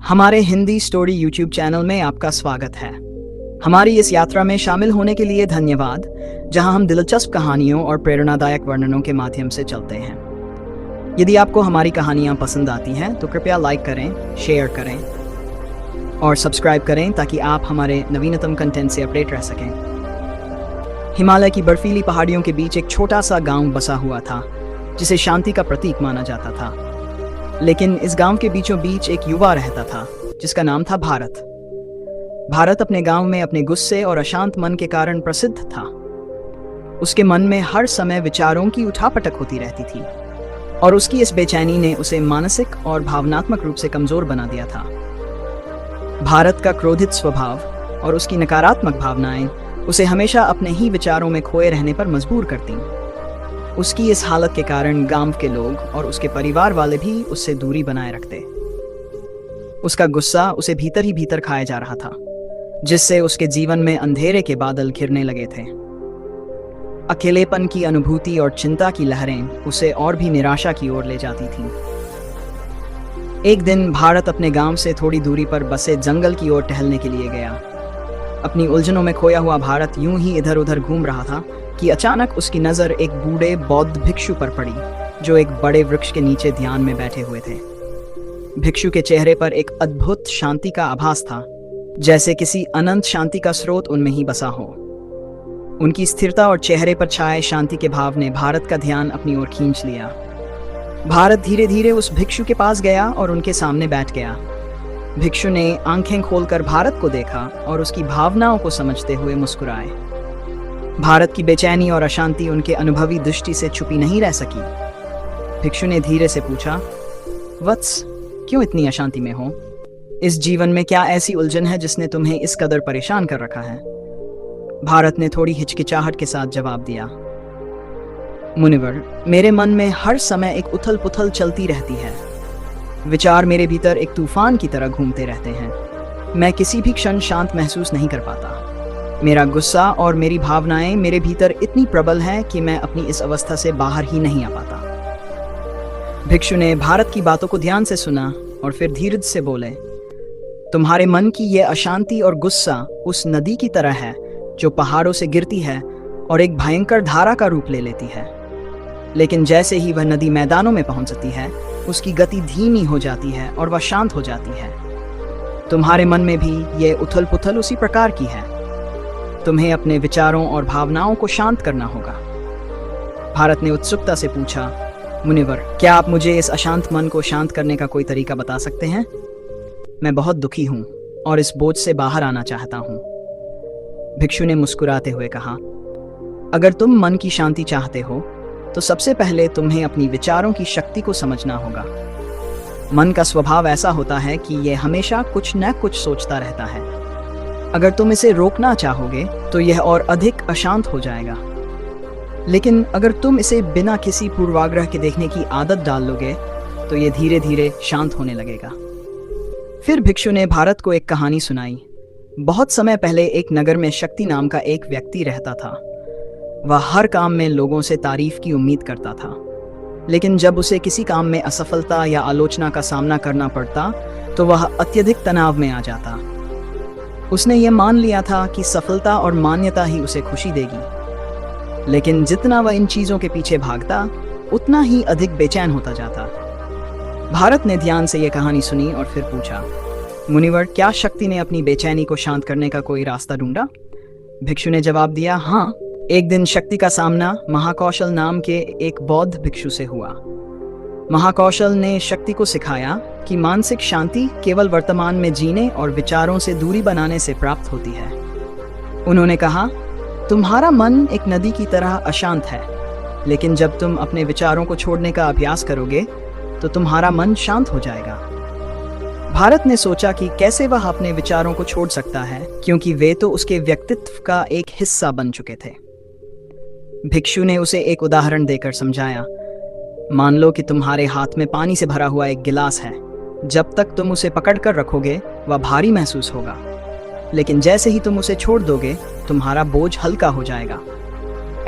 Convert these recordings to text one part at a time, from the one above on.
हमारे Hindi story YouTube channel में आपका स्वागत है। हमारी इस यात्रा में शामिल होने के लिए धन्यवाद, जहां हम दिलचस्प कहानियों और प्रेरणादायक वर्णनों के माध्यम से चलते हैं। यदि आपको हमारी कहानियां पसंद आती हैं तो कृपया लाइक करें, शेयर करें और सब्सक्राइब करें ताकि आप हमारे नवीनतम कंटेंट से अपडेट रह सकें। हिमालय की बर्फीली पहाड़ियों के बीच एक छोटा सा गांव बसा हुआ था, जिसे शांति का प्रतीक माना जाता था। लेकिन इस गांव के बीचों बीच एक युवा रहता था जिसका नाम था भारत। भारत अपने गांव में अपने गुस्से और अशांत मन के कारण प्रसिद्ध था। उसके मन में हर समय विचारों की उठापटक होती रहती थी और उसकी इस बेचैनी ने उसे मानसिक और भावनात्मक रूप से कमजोर बना दिया था। भारत का क्रोधित स्वभाव और उसकी नकारात्मक भावनाएं उसे हमेशा अपने ही विचारों में खोए रहने पर मजबूर करती। उसकी इस हालत के कारण गांव के लोग और उसके परिवार वाले भी उससे दूरी बनाए रखते। उसका गुस्सा उसे भीतर ही भीतर खाया जा रहा था, जिससे उसके जीवन में अंधेरे के बादल घिरने लगे थे। अकेलेपन की अनुभूति और चिंता की लहरें उसे और भी निराशा की ओर ले जाती थीं। एक दिन भारत अपने गांव से थोड़ी दूरी पर बसे जंगल की ओर टहलने के लिए गया। अपनी उलझनों में खोया हुआ भारत यूं ही इधर उधर घूम रहा था कि अचानक उसकी नजर एक बूढ़े बौद्ध भिक्षु पर पड़ी, जो एक बड़े वृक्ष के नीचे ध्यान में बैठे हुए थे। भिक्षु के चेहरे पर एक अद्भुत शांति का आभास था, जैसे किसी अनंत शांति का स्रोत उनमें ही बसा हो। उनकी स्थिरता और चेहरे पर छाए शांति के भाव ने भारत का ध्यान अपनी ओर खींच लिया। भारत धीरे धीरे उस भिक्षु के पास गया और उनके सामने बैठ गया। भिक्षु ने आंखें खोलकर भारत को देखा और उसकी भावनाओं को समझते हुए मुस्कुराए। भारत की बेचैनी और अशांति उनके अनुभवी दृष्टि से छुपी नहीं रह सकी। भिक्षु ने धीरे से पूछा, वत्स, क्यों इतनी अशांति में हो? इस जीवन में क्या ऐसी उलझन है जिसने तुम्हें इस कदर परेशान कर रखा है? भारत ने थोड़ी हिचकिचाहट के साथ जवाब दिया, मुनिवर, मेरे मन में हर समय एक उथल पुथल चलती रहती है। विचार मेरे भीतर एक तूफान की तरह घूमते रहते हैं। मैं किसी भी क्षण शांत महसूस नहीं कर पाता। मेरा गुस्सा और मेरी भावनाएं मेरे भीतर इतनी प्रबल हैं कि मैं अपनी इस अवस्था से बाहर ही नहीं आ पाता। भिक्षु ने भारत की बातों को ध्यान से सुना और फिर धीरज से बोले, तुम्हारे मन की यह अशांति और गुस्सा उस नदी की तरह है जो पहाड़ों से गिरती है और एक भयंकर धारा का रूप ले लेती है। लेकिन जैसे ही वह नदी मैदानों में पहुंचती है, उसकी गति धीमी हो जाती है और वह शांत हो जाती है। तुम्हारे मन में भी यह उथल पुथल उसी प्रकार की है। तुम्हें अपने विचारों और भावनाओं को शांत करना होगा। भारत ने उत्सुकता से पूछा, मुनिवर, क्या आप मुझे इस अशांत मन को शांत करने का कोई तरीका बता सकते हैं? मैं बहुत दुखी हूं और इस बोझ से बाहर आना चाहता हूं। भिक्षु ने मुस्कुराते हुए कहा, अगर तुम मन की शांति चाहते हो तो सबसे पहले तुम्हें अपनी विचारों की शक्ति को समझना होगा। मन का स्वभाव ऐसा होता है कि यह हमेशा कुछ न कुछ सोचता रहता है। अगर तुम इसे रोकना चाहोगे तो यह और अधिक अशांत हो जाएगा। लेकिन अगर तुम इसे बिना किसी पूर्वाग्रह के देखने की आदत डाल लोगे तो यह धीरे धीरे शांत होने लगेगा। फिर भिक्षु ने भारत को एक कहानी सुनाई। बहुत समय पहले एक नगर में शक्ति नाम का एक व्यक्ति रहता था। वह हर काम में लोगों से तारीफ की उम्मीद करता था, लेकिन जब उसे किसी काम में असफलता या आलोचना का सामना करना पड़ता तो वह अत्यधिक तनाव में आ जाता। उसने यह मान लिया था कि सफलता और मान्यता ही उसे खुशी देगी, लेकिन जितना वह इन चीजों के पीछे भागता उतना ही अधिक बेचैन होता जाता। भारत ने ध्यान से यह कहानी सुनी और फिर पूछा, मुनिवर, क्या शक्ति ने अपनी बेचैनी को शांत करने का कोई रास्ता ढूंढा? भिक्षु ने जवाब दिया, हाँ। एक दिन शक्ति का सामना महाकौशल नाम के एक बौद्ध भिक्षु से हुआ। महाकौशल ने शक्ति को सिखाया कि मानसिक शांति केवल वर्तमान में जीने और विचारों से दूरी बनाने से प्राप्त होती है। उन्होंने कहा, तुम्हारा मन एक नदी की तरह अशांत है, लेकिन जब तुम अपने विचारों को छोड़ने का अभ्यास करोगे तो तुम्हारा मन शांत हो जाएगा। भारत ने सोचा कि कैसे वह अपने विचारों को छोड़ सकता है, क्योंकि वे तो उसके व्यक्तित्व का एक हिस्सा बन चुके थे। भिक्षु ने उसे एक उदाहरण देकर समझाया, मान लो कि तुम्हारे हाथ में पानी से भरा हुआ एक गिलास है। जब तक तुम उसे पकड़कर रखोगे वह भारी महसूस होगा, लेकिन जैसे ही तुम उसे छोड़ दोगे तुम्हारा बोझ हल्का हो जाएगा।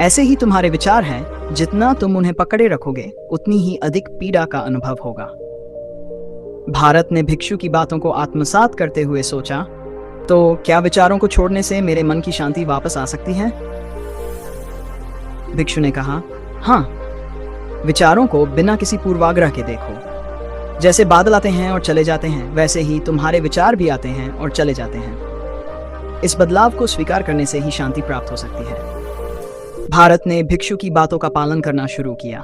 ऐसे ही तुम्हारे विचार हैं, जितना तुम उन्हें पकड़े रखोगे उतनी ही अधिक पीड़ा का अनुभव होगा। भारत ने भिक्षु की बातों को आत्मसात करते हुए सोचा, तो क्या विचारों को छोड़ने से मेरे मन की शांति वापस आ सकती है? भिक्षु ने कहा, हाँ, विचारों को बिना किसी पूर्वाग्रह के देखो। जैसे बादल आते हैं और चले जाते हैं, वैसे ही तुम्हारे विचार भी आते हैं और चले जाते हैं। इस बदलाव को स्वीकार करने से ही शांति प्राप्त हो सकती है। भारत ने भिक्षु की बातों का पालन करना शुरू किया।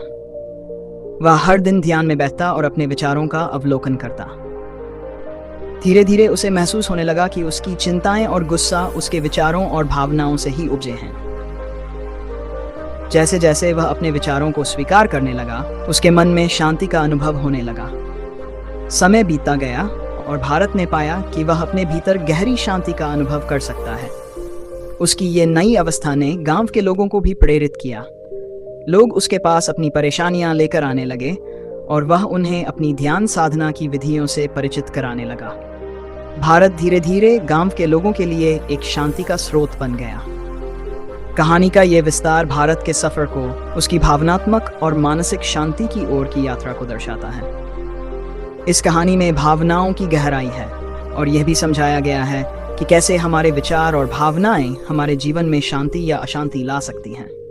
वह हर दिन ध्यान में बैठता और अपने विचारों का अवलोकन करता। धीरे धीरे उसे महसूस होने लगा कि उसकी चिंताएं और गुस्सा उसके विचारों और भावनाओं से ही उपजे हैं। जैसे जैसे वह अपने विचारों को स्वीकार करने लगा, उसके मन में शांति का अनुभव होने लगा। समय बीतता गया और भारत ने पाया कि वह अपने भीतर गहरी शांति का अनुभव कर सकता है। उसकी ये नई अवस्था ने गांव के लोगों को भी प्रेरित किया। लोग उसके पास अपनी परेशानियां लेकर आने लगे और वह उन्हें अपनी ध्यान साधना की विधियों से परिचित कराने लगा। भारत धीरे धीरे गांव के लोगों के लिए एक शांति का स्रोत बन गया। कहानी का यह विस्तार भारत के सफर को, उसकी भावनात्मक और मानसिक शांति की ओर की यात्रा को दर्शाता है। इस कहानी में भावनाओं की गहराई है और यह भी समझाया गया है कि कैसे हमारे विचार और भावनाएं हमारे जीवन में शांति या अशांति ला सकती हैं।